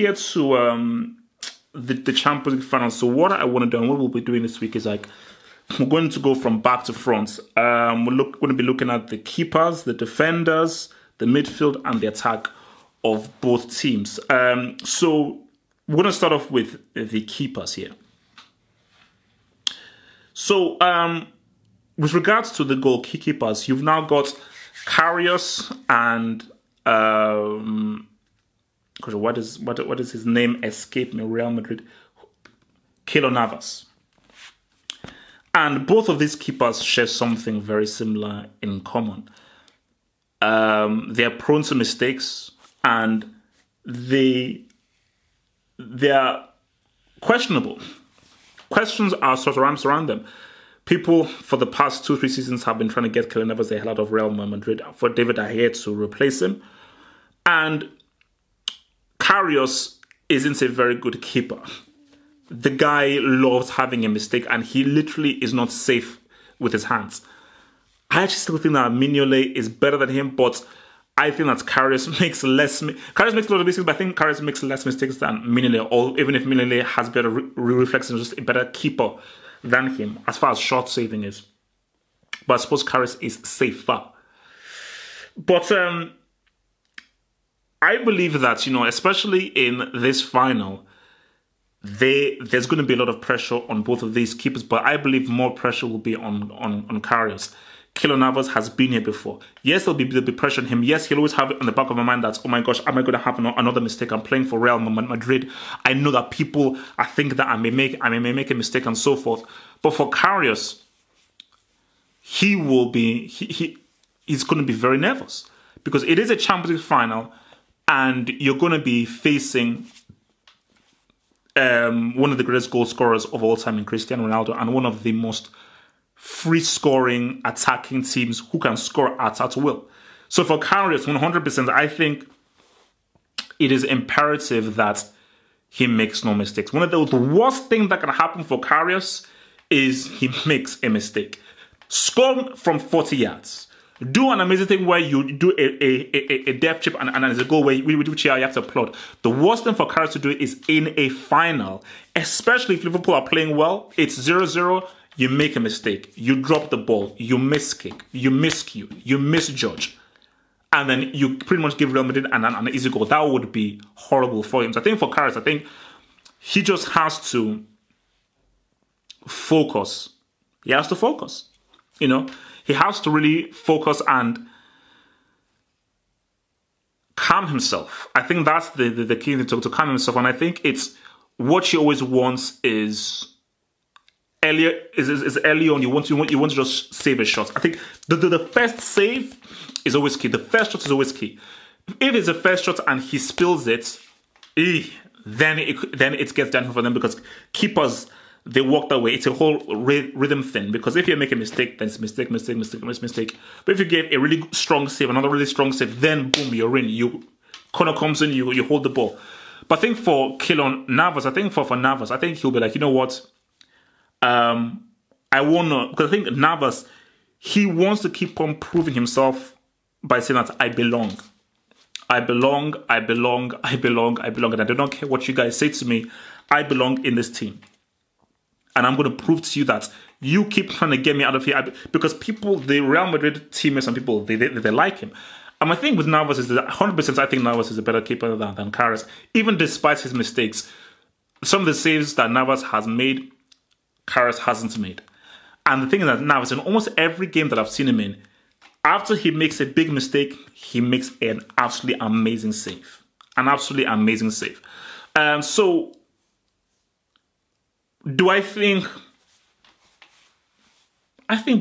here to the Champions League final. So what I want to do and what we'll be doing this week is like we're going to go from back to front. We're going to be looking at the keepers, the defenders, the midfield, and the attack of both teams. So we're going to start off with the keepers here. So with regards to the goalkeepers, you've now got Karius and what is his name? Escape me, Real Madrid. Keylor Navas. And both of these keepers share something very similar in common. They are prone to mistakes and they are questionable. Questions are surround them. People for the past 2-3 seasons have been trying to get Keylor Navas the hell out of Real Madrid for David De Gea to replace him. And Karius isn't a very good keeper. The guy loves having a mistake and he literally is not safe with his hands. I actually still think that Mignolet is better than him, but I think that Karius makes less... Karius makes a lot of mistakes, but I think Karius makes less mistakes than Mignolet, or even if Mignolet has better reflexes, just a better keeper than him, as far as short saving is. But I suppose Karius is safer. But I believe that, especially in this final, there's going to be a lot of pressure on both of these keepers, but I believe more pressure will be on Karius. Keylor Navas has been here before. Yes, there'll be pressure on him. Yes, he'll always have it on the back of my mind that, oh my gosh, am I going to have another mistake? I'm playing for Real Madrid. I know that people think that I may make a mistake and so forth. But for Karius, he's going to be very nervous because it is a Champions League final and you're going to be facing one of the greatest goal scorers of all time in Cristiano Ronaldo and one of the most free-scoring, attacking teams who can score at will. So for Karius, 100%, I think it is imperative that he makes no mistakes. One of the worst things that can happen for Karius is he makes a mistake. Score from 40 yards. Do an amazing thing where you do a depth chip and there's a goal which you have to applaud. The worst thing for Karius to do is in a final, especially if Liverpool are playing well, it's 0-0, you make a mistake, you drop the ball, you miskick, you miscue, you misjudge, and then you pretty much give Real Madrid an easy goal. That would be horrible for him. So I think for Karius, I think he just has to focus. He has to focus, He has to really focus and calm himself. I think that's the key thing to calm himself. And I think it's what he always wants is early on. You want to just save a shot. I think the first save is always key. The first shot is always key. If it's a first shot and he spills it, then it gets downhill for them because keepers, they walk that way. It's a whole rhythm thing because if you make a mistake, then it's mistake. But if you get a really strong save, another really strong save, then boom, you're in. Corner comes in, you hold the ball. But I think for Keylor Navas, for Navas, I think he'll be like, you know what? I want to, because I think Navas, he wants to keep on proving himself by saying that I belong. I belong, and I do not care what you guys say to me. I belong in this team. And I'm going to prove to you that you keep trying to get me out of here. Because people, the Real Madrid teammates and people, they like him. And my thing with Navas is that 100% I think Navas is a better keeper than Karius. Even despite his mistakes, some of the saves that Navas has made, Karius hasn't made. And the thing is that Navas, in almost every game that I've seen him in, after he makes a big mistake, he makes an absolutely amazing save. So, do I think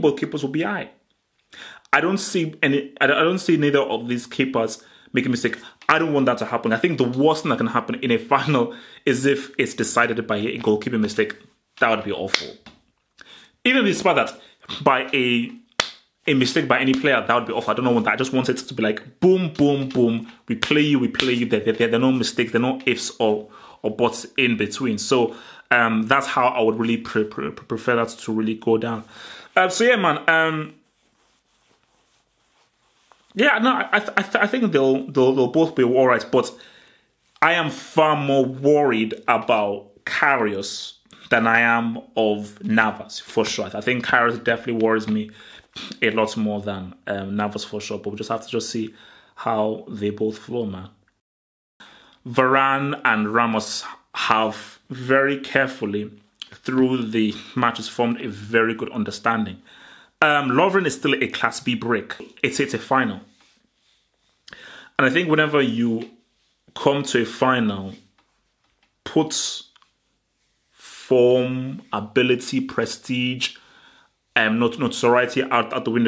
both keepers will be high. I don't see neither of these keepers make a mistake. I don't want that to happen. I think the worst thing that can happen in a final is if it's decided by a goalkeeping mistake. That would be awful. Even if it's by that, by a mistake by any player, that would be awful. I don't want that. I just want it to be like boom, boom, boom. We play you. There are no mistakes. There are no ifs or buts in between. So that's how I would really prefer that to really go down. So yeah, man. Yeah, no, I think they'll both be all right, but I am far more worried about Karius than I am of Navas, for sure. I think Karius definitely worries me a lot more than Navas, for sure. But we just have to just see how they both flow, man. Varane and Ramos have very carefully, through the matches, formed a very good understanding. Lovren is still a Class B brick. It's a final. And I think whenever you come to a final, put form, ability, prestige, notoriety out the window.